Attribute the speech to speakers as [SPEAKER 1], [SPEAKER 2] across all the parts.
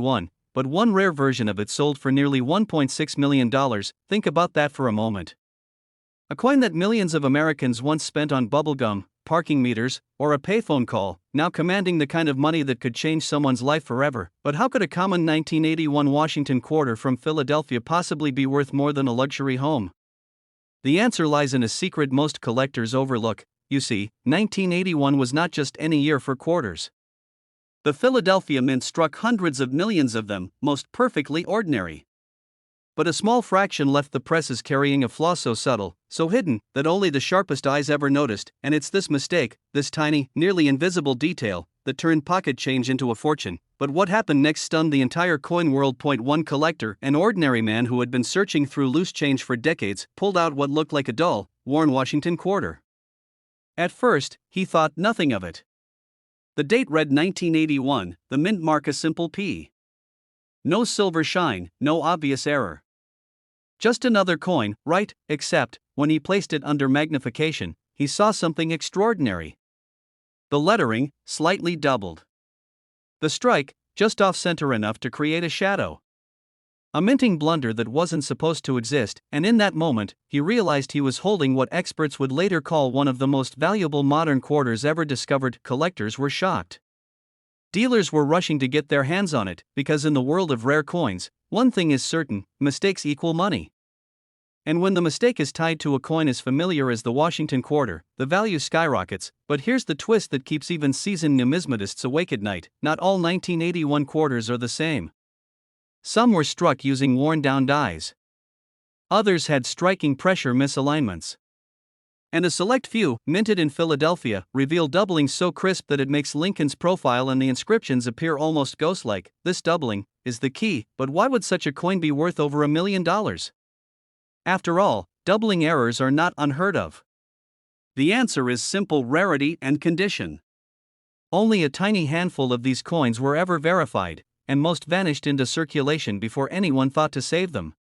[SPEAKER 1] but one rare version of it sold for nearly $1.6 million. Think about that for a moment. A coin that millions of Americans once spent on bubblegum, parking meters, or a payphone call, now commanding the kind of money that could change someone's life forever. But how could a common 1981 Washington quarter from Philadelphia possibly be worth more than a luxury home? The answer lies in a secret most collectors overlook. You see, 1981 was not just any year for quarters. The Philadelphia Mint struck hundreds of millions of them, most perfectly ordinary. But a small fraction left the presses carrying a flaw so subtle, so hidden, that only the sharpest eyes ever noticed, and it's this mistake, this tiny, nearly invisible detail, that turned pocket change into a fortune. But what happened next stunned the entire coin world. One collector, an ordinary man who had been searching through loose change for decades, pulled out what looked like a dull, worn Washington quarter. At first, he thought nothing of it. The date read 1981, the mint mark a simple P. No silver shine, no obvious error. Just another coin, right? Except, when he placed it under magnification, he saw something extraordinary. The lettering, slightly doubled. The strike, just off-center enough to create a shadow. A minting blunder that wasn't supposed to exist, and in that moment, he realized he was holding what experts would later call one of the most valuable modern quarters ever discovered. Collectors were shocked. Dealers were rushing to get their hands on it, because in the world of rare coins, one thing is certain: mistakes equal money. And when the mistake is tied to a coin as familiar as the Washington quarter, the value skyrockets. But here's the twist that keeps even seasoned numismatists awake at night: not all 1981 quarters are the same. Some were struck using worn-down dies. Others had striking pressure misalignments. And a select few, minted in Philadelphia, reveal doubling so crisp that it makes Lincoln's profile and the inscriptions appear almost ghost-like. This doubling is the key. But why would such a coin be worth over $1 million? After all, doubling errors are not unheard of. The answer is simple: rarity and condition. Only a tiny handful of these coins were ever verified, and most vanished into circulation before anyone thought to save them.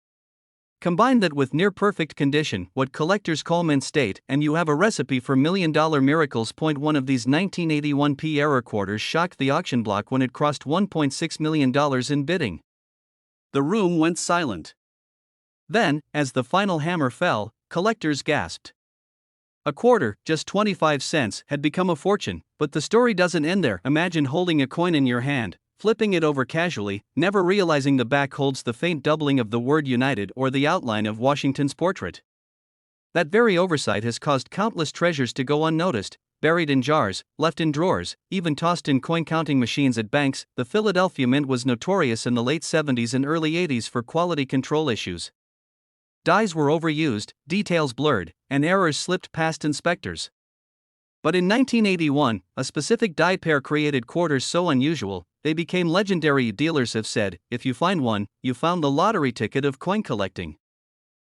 [SPEAKER 1] Combine that with near-perfect condition, what collectors call mint state, and you have a recipe for million-dollar miracles. One of these 1981 P error quarters shocked the auction block when it crossed $1.6 million in bidding. The room went silent. Then, as the final hammer fell, collectors gasped. A quarter, just 25 cents, had become a fortune. But the story doesn't end there. Imagine holding a coin in your hand, flipping it over casually, never realizing the back holds the faint doubling of the word United or the outline of Washington's portrait. That very oversight has caused countless treasures to go unnoticed, buried in jars, left in drawers, even tossed in coin-counting machines at banks. The Philadelphia Mint was notorious in the late 70s and early 80s for quality control issues. Dies were overused, details blurred, and errors slipped past inspectors. But in 1981, a specific die pair created quarters so unusual, they became legendary. Dealers have said, if you find one, you found the lottery ticket of coin collecting.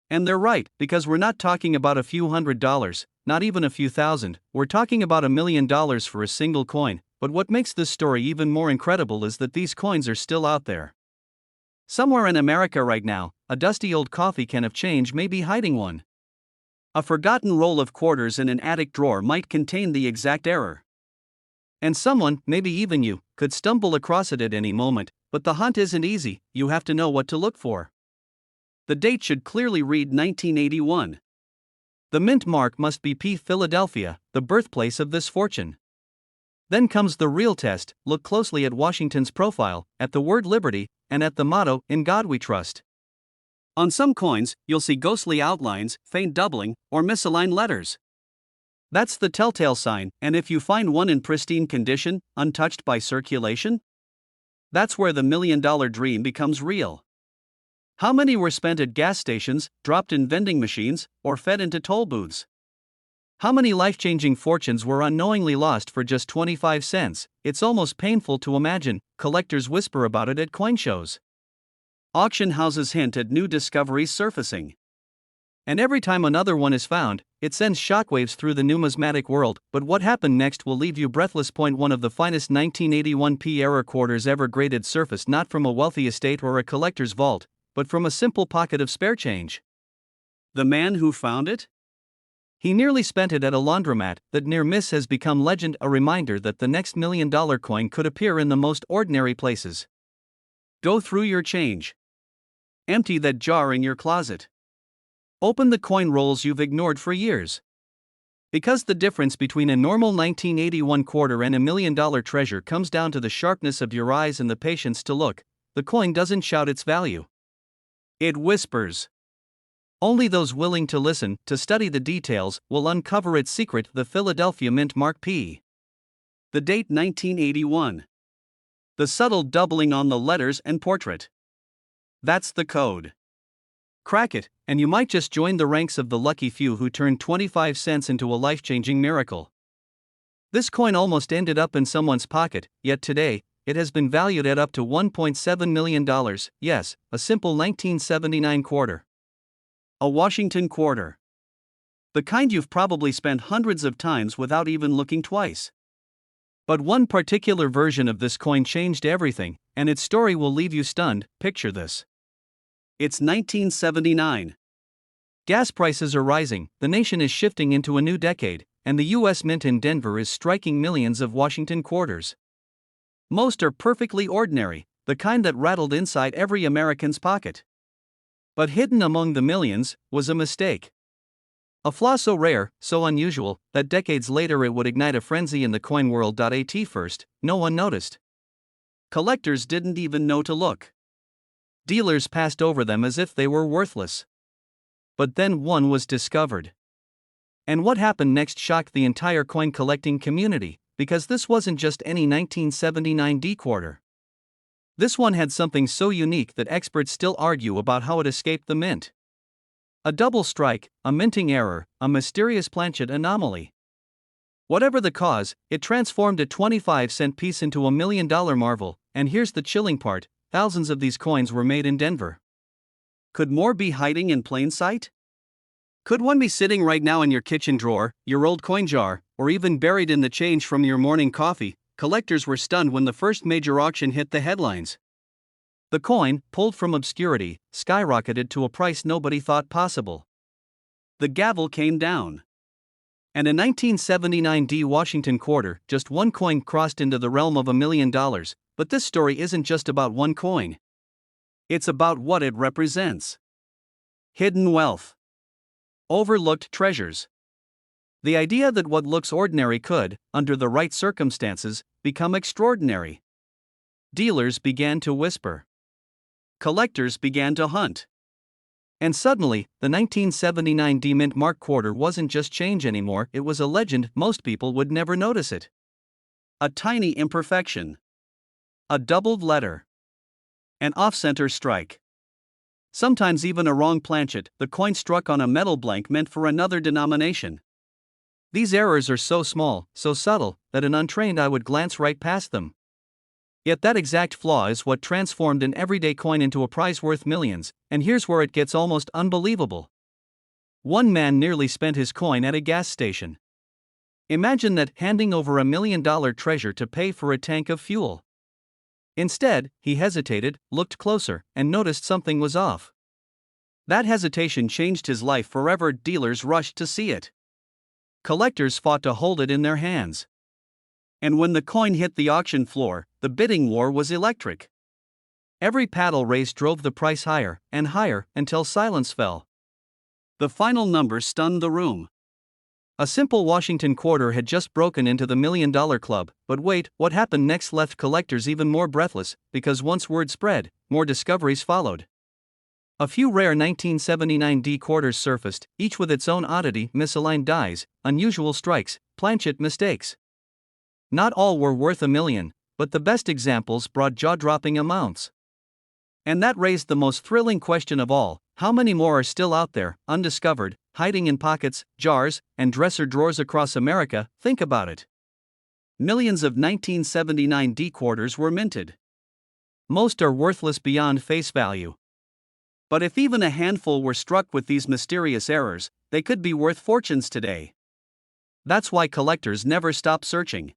[SPEAKER 1] And they're right, because we're not talking about a few $100s, not even a few thousand, we're talking about $1 million for a single coin. But what makes this story even more incredible is that these coins are still out there. Somewhere in America right now, a dusty old coffee can of change may be hiding one. A forgotten roll of quarters in an attic drawer might contain the exact error. And someone, maybe even you, could stumble across it at any moment. But the hunt isn't easy. You have to know what to look for. The date should clearly read 1981. The mint mark must be P. Philadelphia, the birthplace of this fortune. Then comes the real test. Look closely at Washington's profile, at the word liberty, and at the motto, "In God We Trust." On some coins, you'll see ghostly outlines, faint doubling, or misaligned letters. That's the telltale sign. And if you find one in pristine condition, untouched by circulation, that's where the million-dollar dream becomes real. How many were spent at gas stations, dropped in vending machines, or fed into toll booths? How many life-changing fortunes were unknowingly lost for just 25 cents? It's almost painful to imagine. Collectors whisper about it at coin shows. Auction houses hint at new discoveries surfacing. And every time another one is found, it sends shockwaves through the numismatic world. But what happened next will leave you breathless. One of the finest 1981 P error quarters ever graded surfaced not from a wealthy estate or a collector's vault, but from a simple pocket of spare change. The man who found it? He nearly spent it at a laundromat. That near miss has become legend, a reminder that the next $1 million coin could appear in the most ordinary places. Go through your change. Empty that jar in your closet. Open the coin rolls you've ignored for years. Because the difference between a normal 1981 quarter and $1 million treasure comes down to the sharpness of your eyes and the patience to look, the coin doesn't shout its value. It whispers. Only those willing to listen, to study the details, will uncover its secret. The Philadelphia Mint Mark P. The date 1981. The subtle doubling on the letters and portrait. That's the code. Crack it, and you might just join the ranks of the lucky few who turn 25 cents into a life-changing miracle. This coin almost ended up in someone's pocket, yet today, it has been valued at up to $1.7 million. Yes, a simple 1979 quarter. A Washington quarter. The kind you've probably spent hundreds of times without even looking twice. But one particular version of this coin changed everything, and its story will leave you stunned. Picture this. It's 1979. Gas prices are rising, the nation is shifting into a new decade, and the U.S. Mint in Denver is striking millions of Washington quarters. Most are perfectly ordinary, the kind that rattled inside every American's pocket. But hidden among the millions was a mistake. A flaw so rare, so unusual, that decades later it would ignite a frenzy in the coin world. At first, no one noticed. Collectors didn't even know to look. Dealers passed over them as if they were worthless. But then one was discovered. And what happened next shocked the entire coin collecting community, because this wasn't just any 1979 D quarter. This one had something so unique that experts still argue about how it escaped the mint. A double strike, a minting error, a mysterious planchet anomaly. Whatever the cause, it transformed a 25-cent piece into a $1 million marvel, and here's the chilling part. Thousands of these coins were made in Denver. Could more be hiding in plain sight? Could one be sitting right now in your kitchen drawer, your old coin jar, or even buried in the change from your morning coffee? Collectors were stunned when the first major auction hit the headlines. The coin, pulled from obscurity, skyrocketed to a price nobody thought possible. The gavel came down. And a 1979 D Washington quarter, just one coin, crossed into the realm of $1 million. But this story isn't just about one coin. It's about what it represents. Hidden wealth. Overlooked treasures. The idea that what looks ordinary could, under the right circumstances, become extraordinary. Dealers began to whisper. Collectors began to hunt. And suddenly, the 1979 D Mint Mark quarter wasn't just change anymore, it was a legend. Most people would never notice it. A tiny imperfection. A doubled letter. An off-center strike. Sometimes even a wrong planchet, the coin struck on a metal blank meant for another denomination. These errors are so small, so subtle, that an untrained eye would glance right past them. Yet that exact flaw is what transformed an everyday coin into a prize worth millions, and here's where it gets almost unbelievable. One man nearly spent his coin at a gas station. Imagine that, handing over $1 million treasure to pay for a tank of fuel. Instead, he hesitated, looked closer, and noticed something was off. That hesitation changed his life forever. Dealers rushed to see it. Collectors fought to hold it in their hands. And when the coin hit the auction floor, the bidding war was electric. Every paddle raise drove the price higher and higher until silence fell. The final number stunned the room. A simple Washington quarter had just broken into the $1 million club, but wait, what happened next left collectors even more breathless, because once word spread, more discoveries followed. A few rare 1979 D quarters surfaced, each with its own oddity: misaligned dies, unusual strikes, planchet mistakes. Not all were worth $1 million, but the best examples brought jaw-dropping amounts. And that raised the most thrilling question of all: how many more are still out there, undiscovered, hiding in pockets, jars, and dresser drawers across America? Think about it. Millions of 1979 D quarters were minted. Most are worthless beyond face value. But if even a handful were struck with these mysterious errors, they could be worth fortunes today. That's why collectors never stop searching.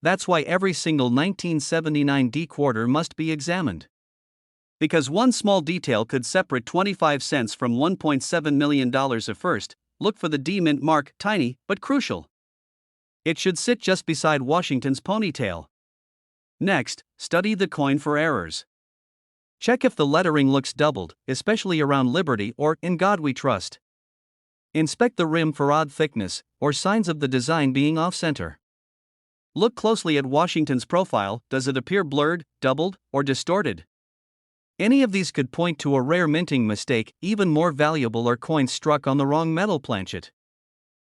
[SPEAKER 1] That's why every single 1979 D quarter must be examined. Because one small detail could separate 25 cents from $1.7 million. At first, look for the D Mint mark, tiny but crucial. It should sit just beside Washington's ponytail. Next, study the coin for errors. Check if the lettering looks doubled, especially around Liberty or In God We Trust. Inspect the rim for odd thickness or signs of the design being off-center. Look closely at Washington's profile. Does it appear blurred, doubled, or distorted? Any of these could point to a rare minting mistake. Even more valuable are coins struck on the wrong metal planchet.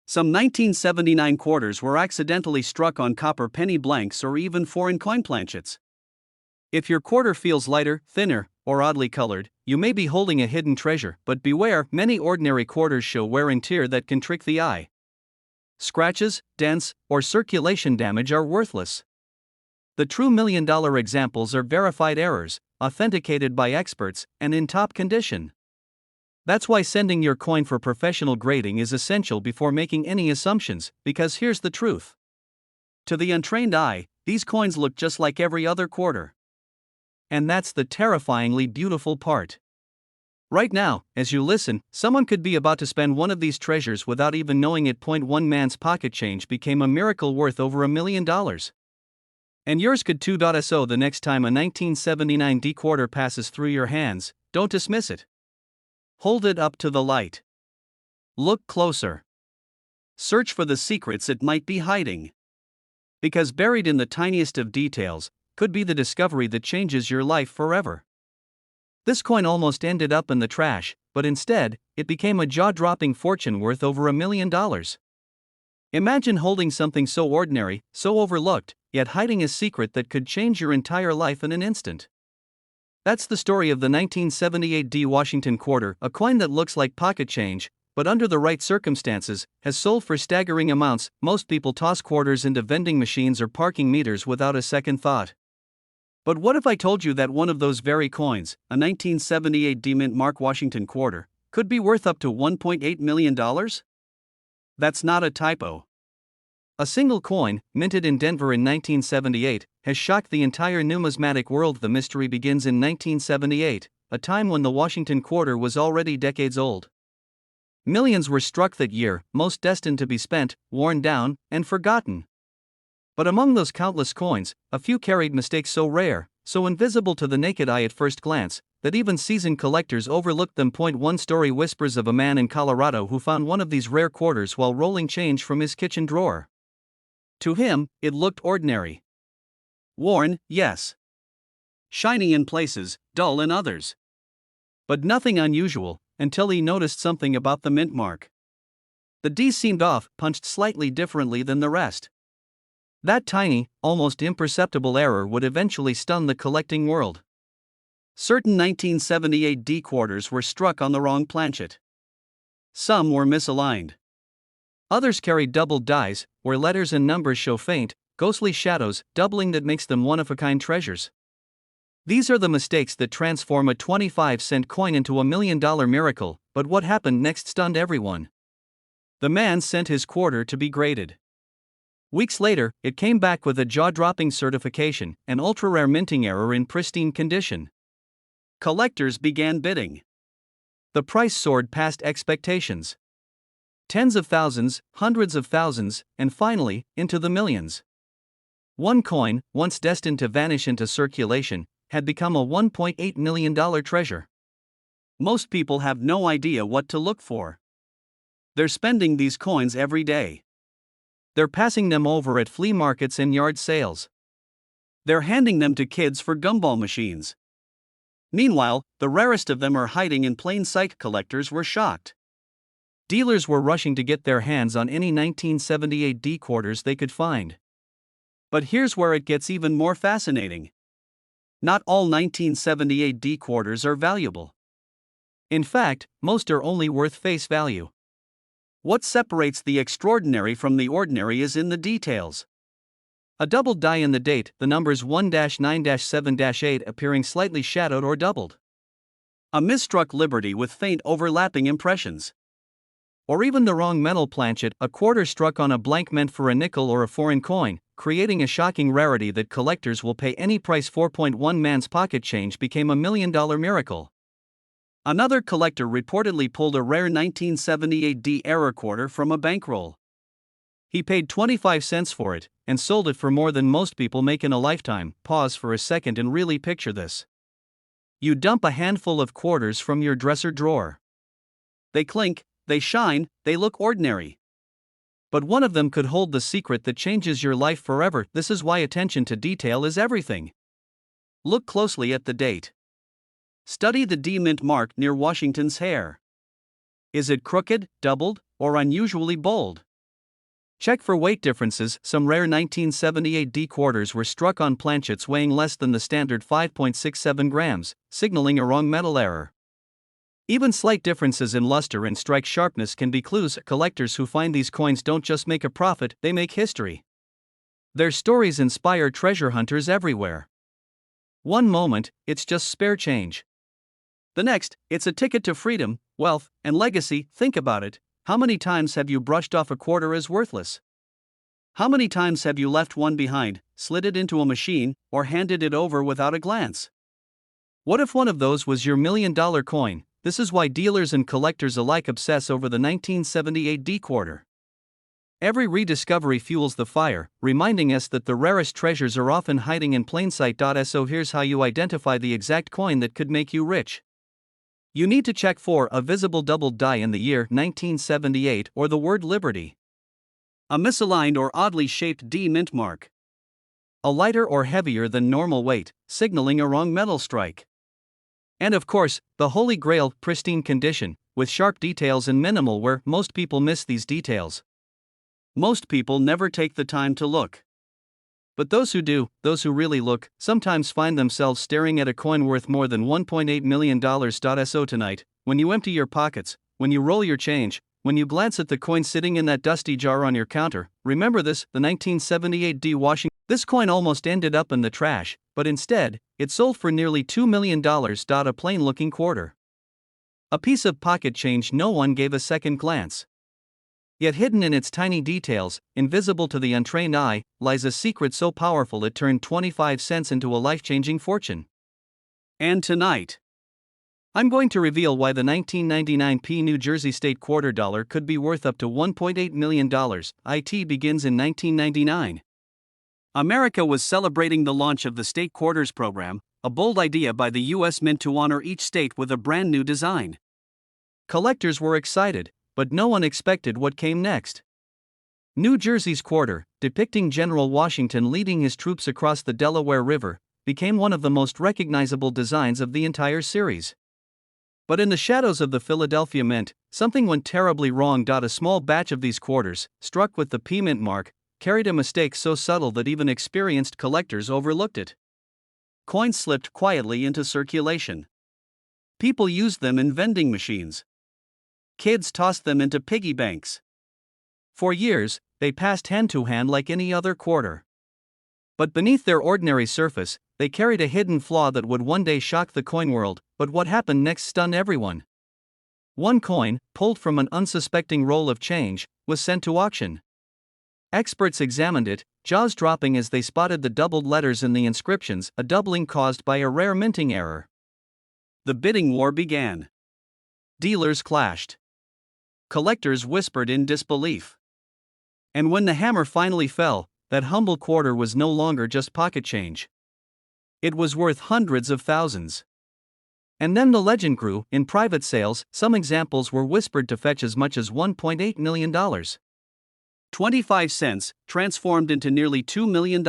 [SPEAKER 1] Some 1979 quarters were accidentally struck on copper penny blanks or even foreign coin planchets. If your quarter feels lighter, thinner, or oddly colored, you may be holding a hidden treasure, but beware, many ordinary quarters show wear and tear that can trick the eye. Scratches, dents, or circulation damage are worthless. The true million-dollar examples are verified errors, authenticated by experts, and in top condition. That's why sending your coin for professional grading is essential before making any assumptions, because here's the truth. To the untrained eye, these coins look just like every other quarter. And that's the terrifyingly beautiful part. Right now, as you listen, someone could be about to spend one of these treasures without even knowing it. One man's pocket change became a miracle worth over $1 million. And yours could too. So the next time a 1979 D quarter passes through your hands, don't dismiss it. Hold it up to the light. Look closer. Search for the secrets it might be hiding. Because buried in the tiniest of details could be the discovery that changes your life forever. This coin almost ended up in the trash, but instead, it became a jaw-dropping fortune worth over $1 million. Imagine holding something so ordinary, so overlooked, yet hiding a secret that could change your entire life in an instant. That's the story of the 1978 D Washington quarter, a coin that looks like pocket change, but under the right circumstances, has sold for staggering amounts. Most people toss quarters into vending machines or parking meters without a second thought. But what if I told you that one of those very coins, a 1978 D mint Mark Washington quarter, could be worth up to $1.8 million? That's not a typo. A single coin, minted in Denver in 1978, has shocked the entire numismatic world. The mystery begins in 1978, a time when the Washington quarter was already decades old. Millions were struck that year, most destined to be spent, worn down, and forgotten. But among those countless coins, a few carried mistakes so rare, so invisible to the naked eye at first glance, that even seasoned collectors overlooked them. One story whispers of a man in Colorado who found one of these rare quarters while rolling change from his kitchen drawer. To him, it looked ordinary. Worn, yes. Shiny in places, dull in others. But nothing unusual, until he noticed something about the mint mark. The D seemed off, punched slightly differently than the rest. That tiny, almost imperceptible error would eventually stun the collecting world. Certain 1978 D quarters were struck on the wrong planchet. Some were misaligned. Others carried doubled dies, where letters and numbers show faint, ghostly shadows, doubling that makes them one-of-a-kind treasures. These are the mistakes that transform a 25-cent coin into $1 million miracle. But what happened next stunned everyone. The man sent his quarter to be graded. Weeks later, it came back with a jaw-dropping certification, an ultra-rare minting error in pristine condition. Collectors began bidding. The price soared past expectations. Tens of thousands, hundreds of thousands, and finally, into the millions. One coin, once destined to vanish into circulation, had become a $1.8 million treasure. Most people have no idea what to look for. They're spending these coins every day. They're passing them over at flea markets and yard sales. They're handing them to kids for gumball machines. Meanwhile, the rarest of them are hiding in plain sight. Collectors were shocked. Dealers were rushing to get their hands on any 1978 D quarters they could find. But here's where it gets even more fascinating. Not all 1978 D quarters are valuable. In fact, most are only worth face value. What separates the extraordinary from the ordinary is in the details. A doubled die in the date, the numbers 1-9-7-8 appearing slightly shadowed or doubled. A misstruck Liberty with faint overlapping impressions. Or even the wrong metal planchet, a quarter struck on a blank meant for a nickel or a foreign coin, creating a shocking rarity that collectors will pay any price for. One man's pocket change became $1 million miracle. Another collector reportedly pulled a rare 1978 D error quarter from a bankroll. He paid 25 cents for it, and sold it for more than most people make in a lifetime. Pause for a second and really picture this. You dump a handful of quarters from your dresser drawer. They clink, they shine, they look ordinary. But one of them could hold the secret that changes your life forever. This is why attention to detail is everything. Look closely at the date. Study the D mint mark near Washington's hair. Is it crooked, doubled, or unusually bold? Check for weight differences. Some rare 1978 D quarters were struck on planchets weighing less than the standard 5.67 grams, signaling a wrong metal error. Even slight differences in luster and strike sharpness can be clues. Collectors who find these coins don't just make a profit, they make history. Their stories inspire treasure hunters everywhere. One moment, it's just spare change. The next, it's a ticket to freedom, wealth, and legacy. Think about it. How many times have you brushed off a quarter as worthless? How many times have you left one behind, slid it into a machine, or handed it over without a glance? What if one of those was your $1 million coin? This is why dealers and collectors alike obsess over the 1978 D quarter. Every rediscovery fuels the fire, reminding us that the rarest treasures are often hiding in plain sight. So here's how you identify the exact coin that could make you rich. You need to check for a visible doubled die in the year 1978 or the word liberty. A misaligned or oddly shaped D mint mark. A lighter or heavier than normal weight, signaling a wrong metal strike. And of course, the holy grail, pristine condition, with sharp details and minimal wear. Most people miss these details. Most people never take the time to look. But those who do, those who really look, sometimes find themselves staring at a coin worth more than $1.8 million. So tonight, when you empty your pockets, when you roll your change, when you glance at the coin sitting in that dusty jar on your counter, remember this: the 1978 D Washington. This coin almost ended up in the trash, but instead, it sold for nearly $2 million. A plain-looking quarter. A piece of pocket change no one gave a second glance. Yet hidden in its tiny details, invisible to the untrained eye, lies a secret so powerful it turned 25 cents into a life-changing fortune. And tonight, I'm going to reveal why the 1999 New Jersey State quarter dollar could be worth up to $1.8 million. It begins in 1999. America was celebrating the launch of the state quarters program, a bold idea by the U.S. Mint to honor each state with a brand new design. Collectors were excited, but no one expected what came next. New Jersey's quarter, depicting General Washington leading his troops across the Delaware River, became one of the most recognizable designs of the entire series. But in the shadows of the Philadelphia Mint, something went terribly wrong. A small batch of these quarters, struck with the P Mint mark, carried a mistake so subtle that even experienced collectors overlooked it. Coins slipped quietly into circulation. People used them in vending machines. Kids tossed them into piggy banks. For years, they passed hand to hand like any other quarter. But beneath their ordinary surface, they carried a hidden flaw that would one day shock the coin world. But what happened next stunned everyone. One coin, pulled from an unsuspecting roll of change, was sent to auction. Experts examined it, jaws dropping as they spotted the doubled letters in the inscriptions, a doubling caused by a rare minting error. The bidding war began. Dealers clashed. Collectors whispered in disbelief. And when the hammer finally fell, that humble quarter was no longer just pocket change. It was worth hundreds of thousands. And then the legend grew. In private sales, some examples were whispered to fetch as much as $1.8 million. 25 cents, transformed into nearly $2 million.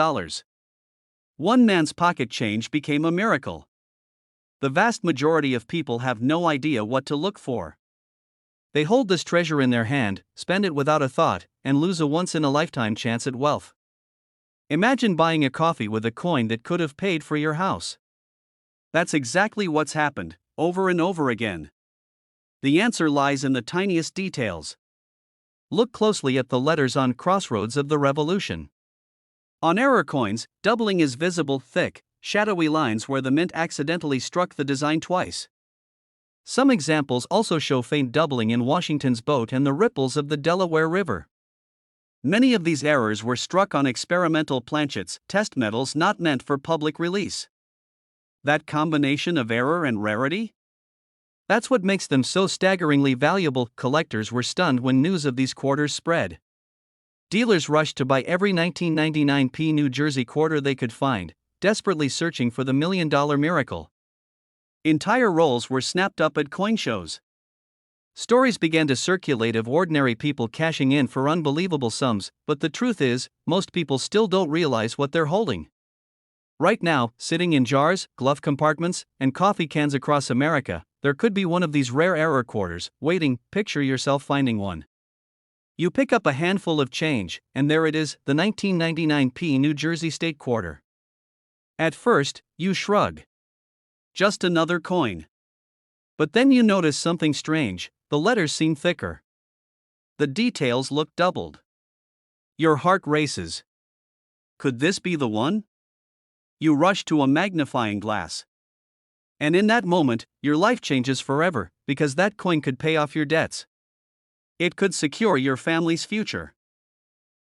[SPEAKER 1] One man's pocket change became a miracle. The vast majority of people have no idea what to look for. They hold this treasure in their hand, spend it without a thought, and lose a once-in-a-lifetime chance at wealth. Imagine buying a coffee with a coin that could have paid for your house. That's exactly what's happened, over and over again. The answer lies in the tiniest details. Look closely at the letters on crossroads of the revolution. On error coins, doubling is visible: thick, shadowy lines where the mint accidentally struck the design twice. Some examples also show faint doubling in Washington's boat and the ripples of the Delaware River. Many of these errors were struck on experimental planchets, test metals not meant for public release. That combination of error and rarity? That's what makes them so staggeringly valuable. Collectors were stunned when news of these quarters spread. Dealers rushed to buy every 1999 New Jersey quarter they could find, desperately searching for the $1 million miracle. Entire rolls were snapped up at coin shows. Stories began to circulate of ordinary people cashing in for unbelievable sums, but the truth is, most people still don't realize what they're holding. Right now, sitting in jars, glove compartments, and coffee cans across America, there could be one of these rare error quarters, waiting. Picture yourself finding one. You pick up a handful of change, and there it is, the 1999p New Jersey State quarter. At first, you shrug. Just another coin. But then you notice something strange. The letters seem thicker. The details look doubled. Your heart races. Could this be the one? You rush to a magnifying glass. And in that moment, your life changes forever, because that coin could pay off your debts. It could secure your family's future.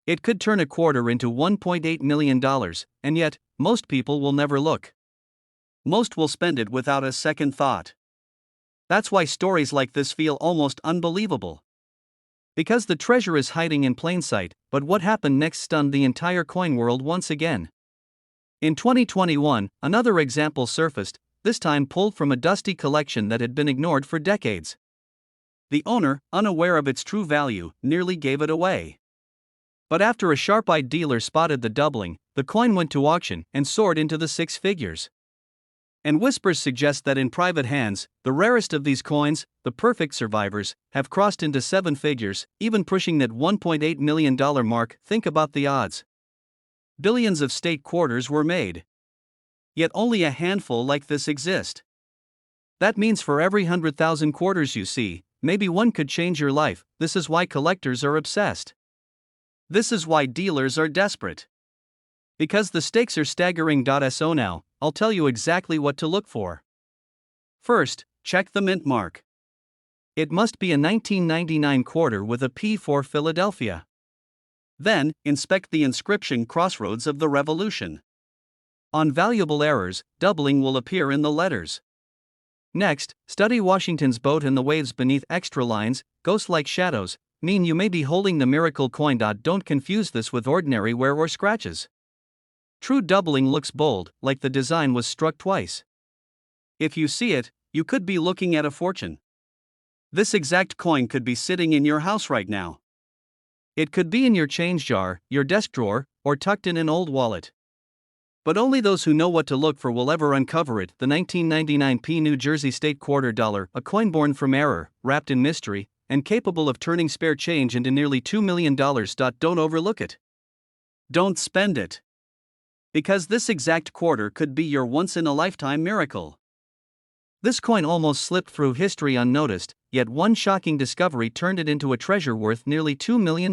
[SPEAKER 1] It could turn a quarter into $1.8 million, and yet, most people will never look. Most will spend it without a second thought. That's why stories like this feel almost unbelievable. Because the treasure is hiding in plain sight, but what happened next stunned the entire coin world once again. In 2021, another example surfaced, this time pulled from a dusty collection that had been ignored for decades. The owner, unaware of its true value, nearly gave it away. But after a sharp-eyed dealer spotted the doubling, the coin went to auction and soared into the six figures. And whispers suggest that in private hands, the rarest of these coins, the perfect survivors, have crossed into seven figures, even pushing that $1.8 million mark. Think about the odds. Billions of state quarters were made. Yet only a handful like this exist. That means for every 100,000 quarters you see, maybe one could change your life. This is why collectors are obsessed. This is why dealers are desperate. Because the stakes are staggering. So now, I'll tell you exactly what to look for. First, check the mint mark. It must be a 1999 quarter with a P for Philadelphia. Then, inspect the inscription Crossroads of the Revolution. On valuable errors, doubling will appear in the letters. Next, study Washington's boat and the waves beneath. Extra lines, ghost-like shadows, mean you may be holding the miracle coin. Don't confuse this with ordinary wear or scratches. True doubling looks bold, like the design was struck twice. If you see it, you could be looking at a fortune. This exact coin could be sitting in your house right now. It could be in your change jar, your desk drawer, or tucked in an old wallet. But only those who know what to look for will ever uncover it. The 1999p New Jersey State quarter dollar, a coin born from error, wrapped in mystery, and capable of turning spare change into nearly $2 million. Don't overlook it. Don't spend it. Because this exact quarter could be your once-in-a-lifetime miracle. This coin almost slipped through history unnoticed, yet one shocking discovery turned it into a treasure worth nearly $2 million.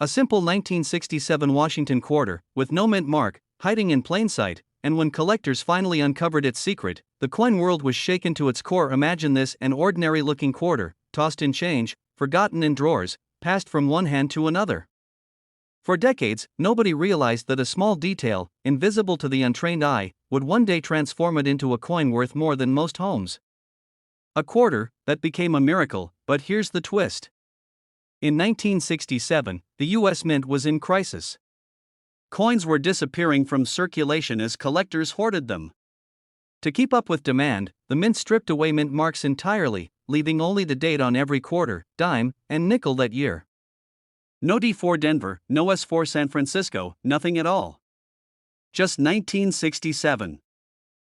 [SPEAKER 1] A simple 1967 Washington quarter, with no mint mark, hiding in plain sight, and when collectors finally uncovered its secret, the coin world was shaken to its core. Imagine this: an ordinary-looking quarter, tossed in change, forgotten in drawers, passed from one hand to another. For decades, nobody realized that a small detail, invisible to the untrained eye, would one day transform it into a coin worth more than most homes. A quarter that became a miracle. But here's the twist. In 1967, the U.S. Mint was in crisis. Coins were disappearing from circulation as collectors hoarded them. To keep up with demand, the Mint stripped away mint marks entirely, leaving only the date on every quarter, dime, and nickel that year. No D for Denver, no S for San Francisco, nothing at all. Just 1967.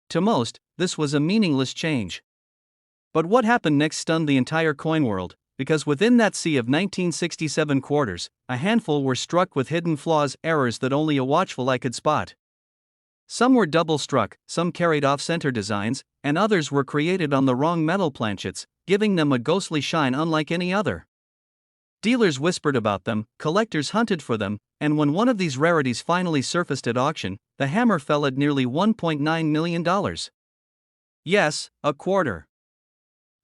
[SPEAKER 1] To most, this was a meaningless change. But what happened next stunned the entire coin world, because within that sea of 1967 quarters, a handful were struck with hidden flaws, errors that only a watchful eye could spot. Some were double-struck, some carried off-center designs, and others were created on the wrong metal planchets, giving them a ghostly shine unlike any other. Dealers whispered about them, collectors hunted for them, and when one of these rarities finally surfaced at auction, the hammer fell at nearly $1.9 million. Yes, a quarter.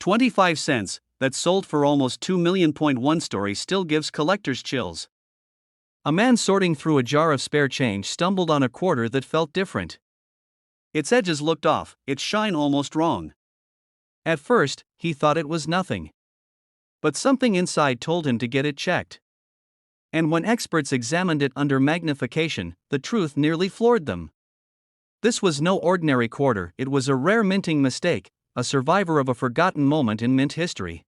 [SPEAKER 1] 25 cents, that sold for almost $2 million. One story still gives collectors chills. A man sorting through a jar of spare change stumbled on a quarter that felt different. Its edges looked off, its shine almost wrong. At first, he thought it was nothing. But something inside told him to get it checked. And when experts examined it under magnification, the truth nearly floored them. This was no ordinary quarter, it was a rare minting mistake, a survivor of a forgotten moment in mint history.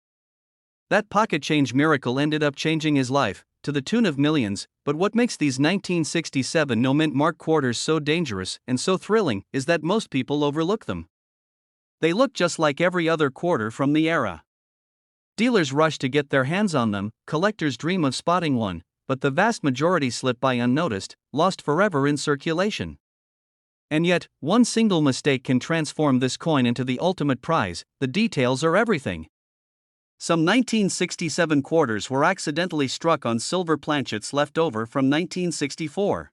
[SPEAKER 1] That pocket change miracle ended up changing his life, to the tune of millions, but what makes these 1967 no-mint mark quarters so dangerous and so thrilling is that most people overlook them. They look just like every other quarter from the era. Dealers rush to get their hands on them, collectors dream of spotting one, but the vast majority slip by unnoticed, lost forever in circulation. And yet, one single mistake can transform this coin into the ultimate prize. The details are everything. Some 1967 quarters were accidentally struck on silver planchets left over from 1964.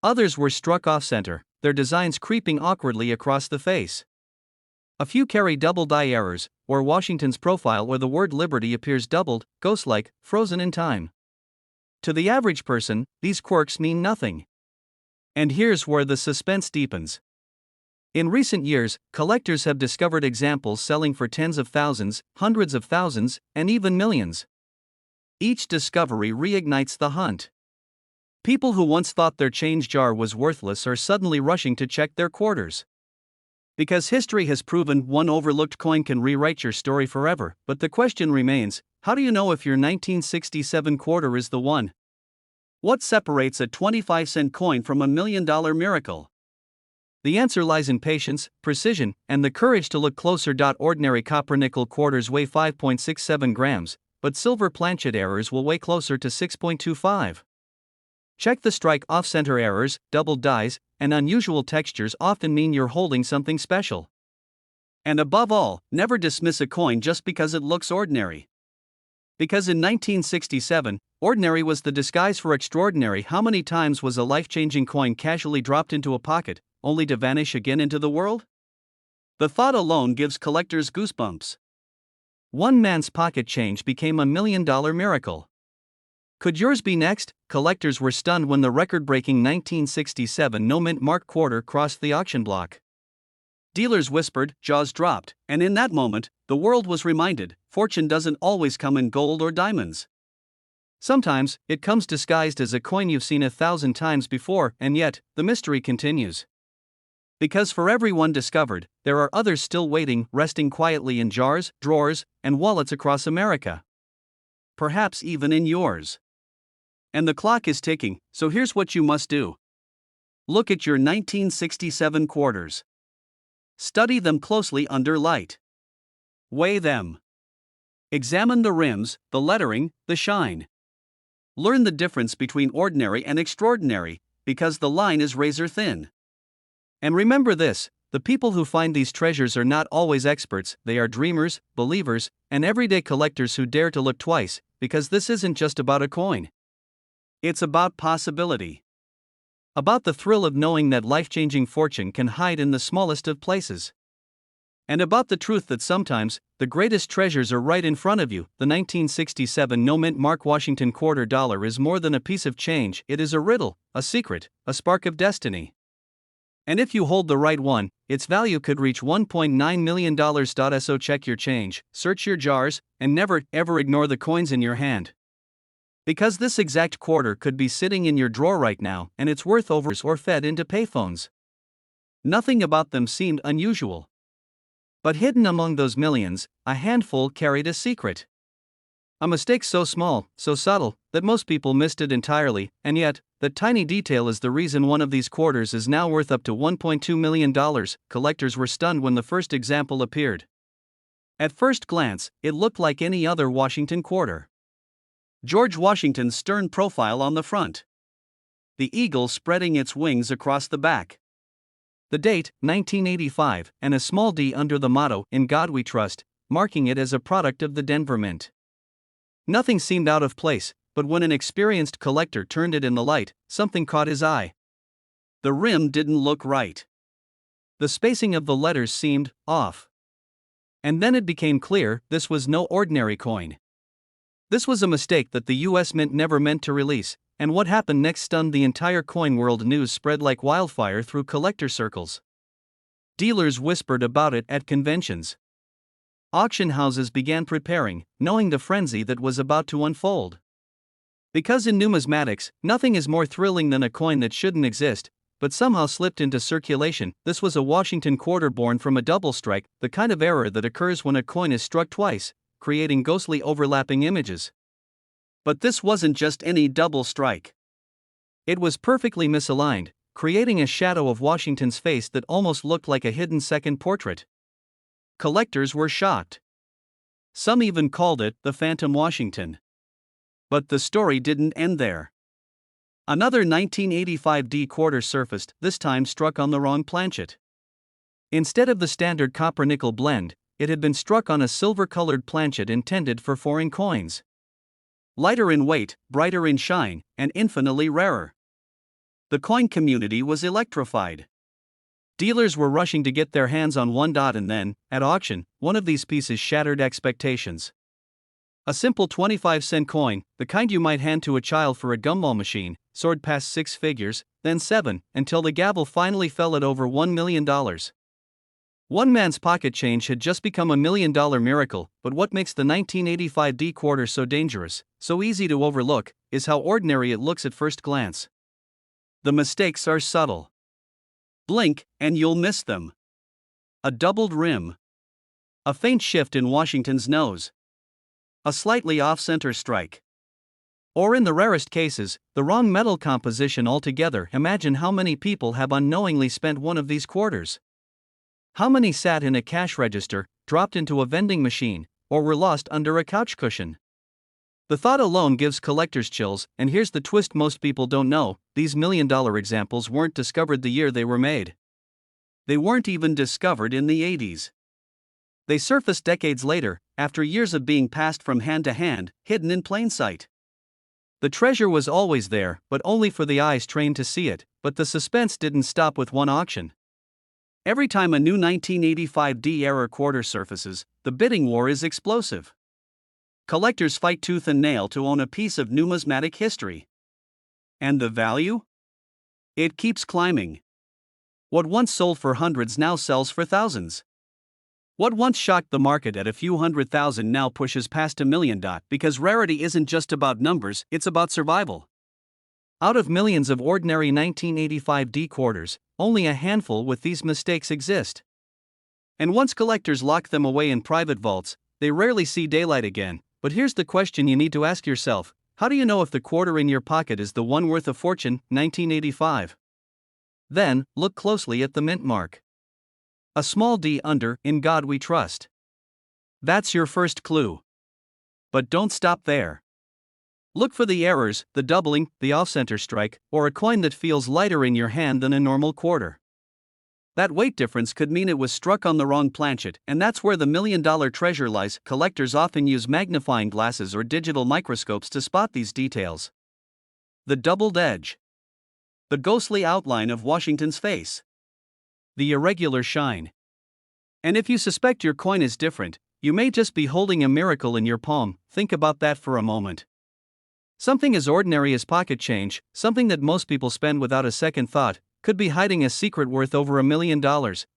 [SPEAKER 1] Others were struck off-center, their designs creeping awkwardly across the face. A few carry double die errors, or Washington's profile where the word liberty appears doubled, ghost-like, frozen in time. To the average person, these quirks mean nothing. And here's where the suspense deepens. In recent years, collectors have discovered examples selling for tens of thousands, hundreds of thousands, and even millions. Each discovery reignites the hunt. People who once thought their change jar was worthless are suddenly rushing to check their quarters. Because history has proven one overlooked coin can rewrite your story forever, but the question remains, how do you know if your 1967 quarter is the one? What separates a 25-cent coin from a $1 million miracle? The answer lies in patience, precision, and the courage to look closer. Ordinary copper-nickel quarters weigh 5.67 grams, but silver planchet errors will weigh closer to 6.25. Check the strike off-center errors, doubled dies, and unusual textures often mean you're holding something special. And above all, never dismiss a coin just because it looks ordinary. Because in 1967, ordinary was the disguise for extraordinary. How many times was a life-changing coin casually dropped into a pocket, only to vanish again into the world? The thought alone gives collectors goosebumps. One man's pocket change became a $1 million miracle. Could yours be next? Collectors were stunned when the record-breaking 1967 no-mint mark quarter crossed the auction block. Dealers whispered, jaws dropped, and in that moment, the world was reminded, fortune doesn't always come in gold or diamonds. Sometimes, it comes disguised as a coin you've seen 1,000 times before, and yet, the mystery continues. Because for every one discovered, there are others still waiting, resting quietly in jars, drawers, and wallets across America. Perhaps even in yours. And the clock is ticking, so here's what you must do. Look at your 1967 quarters. Study them closely under light. Weigh them. Examine the rims, the lettering, the shine. Learn the difference between ordinary and extraordinary, because the line is razor thin. And remember this, the people who find these treasures are not always experts, they are dreamers, believers, and everyday collectors who dare to look twice, because this isn't just about a coin. It's about possibility. About the thrill of knowing that life-changing fortune can hide in the smallest of places. And about the truth that sometimes, the greatest treasures are right in front of you. The 1967 no-mint mark Washington quarter dollar is more than a piece of change, it is a riddle, a secret, a spark of destiny. And if you hold the right one, its value could reach $1.9 million. So check your change, search your jars, and never, ever ignore the coins in your hand. Because this exact quarter could be sitting in your drawer right now, and it's worth over or fed into payphones. Nothing about them seemed unusual. But hidden among those millions, a handful carried a secret. A mistake so small, so subtle, that most people missed it entirely, and yet, that tiny detail is the reason one of these quarters is now worth up to $1.2 million. Collectors were stunned when the first example appeared. At first glance, it looked like any other Washington quarter. George Washington's stern profile on the front. The eagle spreading its wings across the back. The date, 1985, and a small d under the motto, "In God We Trust," marking it as a product of the Denver Mint. Nothing seemed out of place, but when an experienced collector turned it in the light, something caught his eye. The rim didn't look right. The spacing of the letters seemed off. And then it became clear, this was no ordinary coin. This was a mistake that the US Mint never meant to release, and what happened next stunned the entire coin world. News spread like wildfire through collector circles. Dealers whispered about it at conventions. Auction houses began preparing, knowing the frenzy that was about to unfold. Because in numismatics, nothing is more thrilling than a coin that shouldn't exist, but somehow slipped into circulation. This was a Washington quarter born from a double strike, the kind of error that occurs when a coin is struck twice, creating ghostly overlapping images. But this wasn't just any double strike. It was perfectly misaligned, creating a shadow of Washington's face that almost looked like a hidden second portrait. Collectors were shocked. Some even called it the Phantom Washington. But the story didn't end there. Another 1985 D quarter surfaced, this time struck on the wrong planchet. Instead of the standard copper-nickel blend, it had been struck on a silver-colored planchet intended for foreign coins. Lighter in weight, brighter in shine, and infinitely rarer. The coin community was electrified. Dealers were rushing to get their hands on one. And then, at auction, one of these pieces shattered expectations. A simple 25-cent coin, the kind you might hand to a child for a gumball machine, soared past 6 figures, then 7, until the gavel finally fell at over $1 million. One man's pocket change had just become a $1 million miracle, but what makes the 1985 D quarter so dangerous, so easy to overlook, is how ordinary it looks at first glance. The mistakes are subtle. Blink, and you'll miss them. A doubled rim. A faint shift in Washington's nose. A slightly off-center strike. Or in the rarest cases, the wrong metal composition altogether. Imagine how many people have unknowingly spent one of these quarters. How many sat in a cash register, dropped into a vending machine, or were lost under a couch cushion? The thought alone gives collectors chills, and here's the twist most people don't know: these $1 million examples weren't discovered the year they were made. They weren't even discovered in the 80s. They surfaced decades later, after years of being passed from hand to hand, hidden in plain sight. The treasure was always there, but only for the eyes trained to see it. But the suspense didn't stop with one auction. Every time a new 1985 D-era quarter surfaces, the bidding war is explosive. Collectors fight tooth and nail to own a piece of numismatic history. And the value? It keeps climbing. What once sold for hundreds now sells for thousands. What once shocked the market at a few $100,000 now pushes past $1 million, because rarity isn't just about numbers, it's about survival. Out of millions of ordinary 1985 D quarters, only a handful with these mistakes exist. And once collectors lock them away in private vaults, they rarely see daylight again. But here's the question you need to ask yourself: how do you know if the quarter in your pocket is the one worth a fortune? 1985. Then, look closely at the mint mark. A small d under "In God We Trust." That's your first clue. But don't stop there. Look for the errors, the doubling, the off-center strike, or a coin that feels lighter in your hand than a normal quarter. That weight difference could mean it was struck on the wrong planchet, and that's where the $1 million treasure lies. Collectors often use magnifying glasses or digital microscopes to spot these details. The doubled edge. The ghostly outline of Washington's face. The irregular shine. And if you suspect your coin is different, you may just be holding a miracle in your palm. Think about that for a moment. Something as ordinary as pocket change, something that most people spend without a second thought, could be hiding a secret worth over $1 million,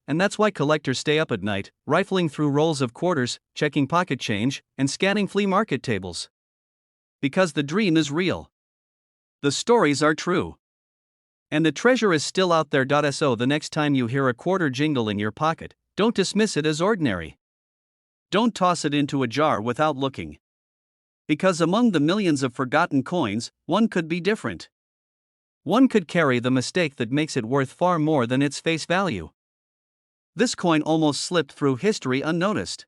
[SPEAKER 1] and that's why collectors stay up at night, rifling through rolls of quarters, checking pocket change, and scanning flea market tables. Because the dream is real. The stories are true. And the treasure is still out there. So the next time you hear a quarter jingle in your pocket, don't dismiss it as ordinary. Don't toss it into a jar without looking. Because among the millions of forgotten coins, one could be different. One could carry the mistake that makes it worth far more than its face value. This coin almost slipped through history unnoticed.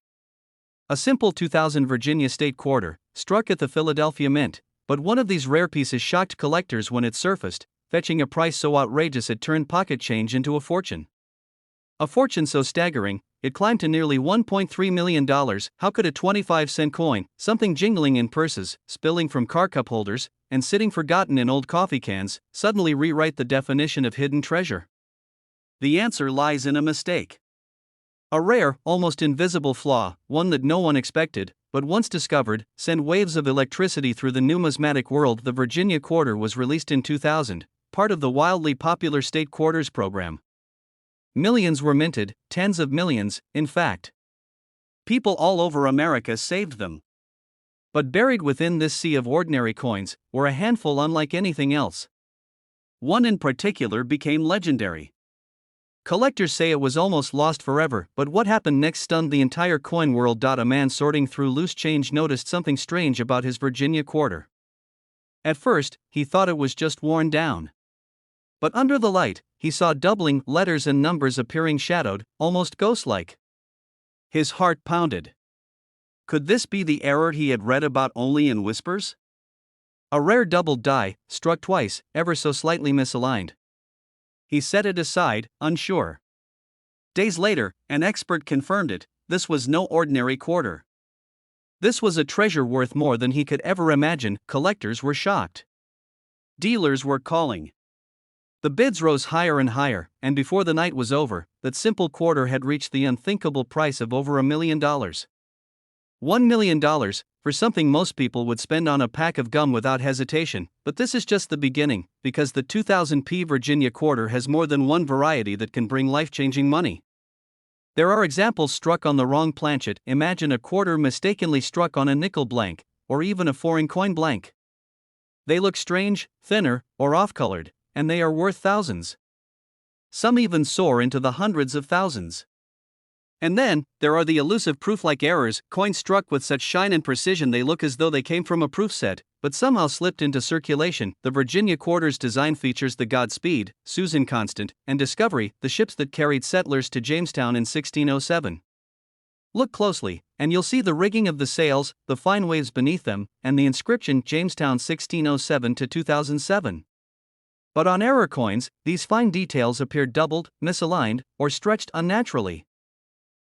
[SPEAKER 1] A simple 2000 Virginia State quarter, struck at the Philadelphia Mint, but one of these rare pieces shocked collectors when it surfaced, fetching a price so outrageous it turned pocket change into a fortune. A fortune so staggering, it climbed to nearly $1.3 million. How could a 25-cent coin, something jingling in purses, spilling from car cup holders, and sitting forgotten in old coffee cans, suddenly rewrite the definition of hidden treasure? The answer lies in a mistake. A rare, almost invisible flaw, one that no one expected, but once discovered, sent waves of electricity through the numismatic world. The Virginia quarter was released in 2000, part of the wildly popular state quarters program. Millions were minted, tens of millions, in fact. People all over America saved them. But buried within this sea of ordinary coins were a handful unlike anything else. One in particular became legendary. Collectors say it was almost lost forever, but what happened next stunned the entire coin world. A man sorting through loose change noticed something strange about his Virginia quarter. At first, he thought it was just worn down. But under the light, he saw doubling letters and numbers appearing shadowed, almost ghost-like. His heart pounded. Could this be the error he had read about only in whispers? A rare doubled die, struck twice, ever so slightly misaligned. He set it aside, unsure. Days later, an expert confirmed it. This was no ordinary quarter. This was a treasure worth more than he could ever imagine. Collectors were shocked. Dealers were calling. The bids rose higher and higher, and before the night was over, that simple quarter had reached the unthinkable price of over $1 million. $1 million, for something most people would spend on a pack of gum without hesitation, but this is just the beginning, because the 2000p Virginia quarter has more than one variety that can bring life-changing money. There are examples struck on the wrong planchet. Imagine a quarter mistakenly struck on a nickel blank, or even a foreign coin blank. They look strange, thinner, or off-colored, and they are worth thousands. Some even soar into the hundreds of thousands. And then, there are the elusive proof-like errors, coins struck with such shine and precision they look as though they came from a proof set, but somehow slipped into circulation. The Virginia quarter's design features the Godspeed, Susan Constant, and Discovery, the ships that carried settlers to Jamestown in 1607. Look closely, and you'll see the rigging of the sails, the fine waves beneath them, and the inscription Jamestown 1607 to 2007. But on error coins, these fine details appear doubled, misaligned, or stretched unnaturally.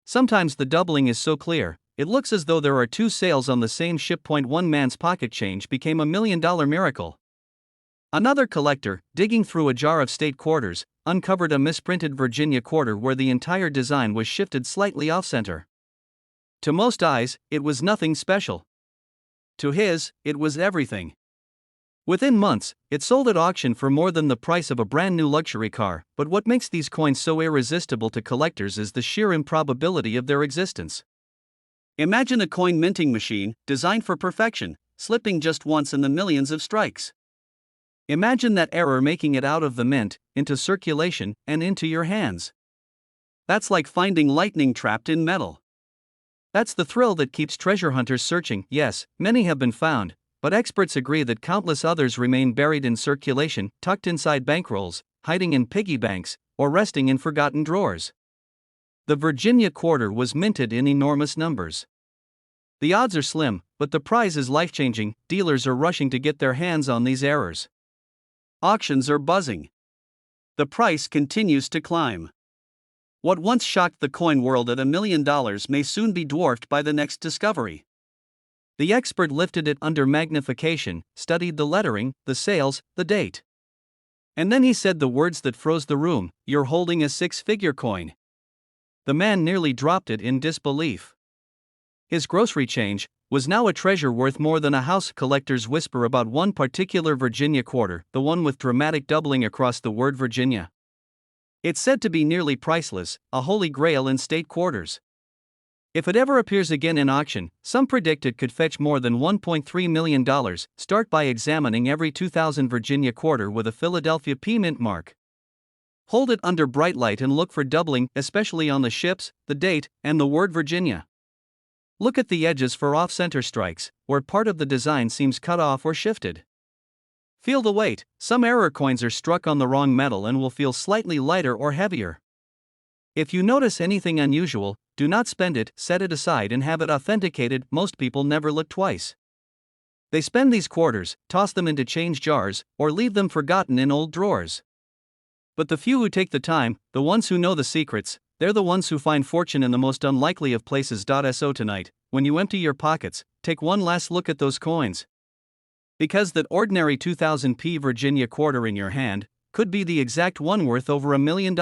[SPEAKER 1] Sometimes the doubling is so clear, it looks as though there are two sails on the same ship. One man's pocket change became $1 million miracle. Another collector, digging through a jar of state quarters, uncovered a misprinted Virginia quarter where the entire design was shifted slightly off-center. To most eyes, it was nothing special. To his, it was everything. Within months, it sold at auction for more than the price of a brand new luxury car. But what makes these coins so irresistible to collectors is the sheer improbability of their existence. Imagine a coin minting machine, designed for perfection, slipping just once in the millions of strikes. Imagine that error making it out of the mint, into circulation, and into your hands. That's like finding lightning trapped in metal. That's the thrill that keeps treasure hunters searching. Yes, many have been found, but experts agree that countless others remain buried in circulation, tucked inside bankrolls, hiding in piggy banks, or resting in forgotten drawers. The Virginia quarter was minted in enormous numbers. The odds are slim, but the prize is life-changing. Dealers are rushing to get their hands on these errors. Auctions are buzzing. The price continues to climb. What once shocked the coin world at $1 million may soon be dwarfed by the next discovery. The expert lifted it under magnification, studied the lettering, the sales, the date. And then he said the words that froze the room: "You're holding a six-figure coin." The man nearly dropped it in disbelief. His grocery change was now a treasure worth more than a house. Collectors whisper about one particular Virginia quarter, the one with dramatic doubling across the word Virginia. It's said to be nearly priceless, a holy grail in state quarters. If it ever appears again in auction, some predict it could fetch more than $1.3 million. Start by examining every 2000 Virginia quarter with a Philadelphia P mint mark. Hold it under bright light and look for doubling, especially on the ships, the date, and the word Virginia. Look at the edges for off-center strikes, where part of the design seems cut off or shifted. Feel the weight. Some error coins are struck on the wrong metal and will feel slightly lighter or heavier. If you notice anything unusual, do not spend it, set it aside and have it authenticated. Most people never look twice. They spend these quarters, toss them into change jars, or leave them forgotten in old drawers. But the few who take the time, the ones who know the secrets, they're the ones who find fortune in the most unlikely of places. So tonight, when you empty your pockets, take one last look at those coins. Because that ordinary 2000p Virginia quarter in your hand could be the exact one worth over $1 million.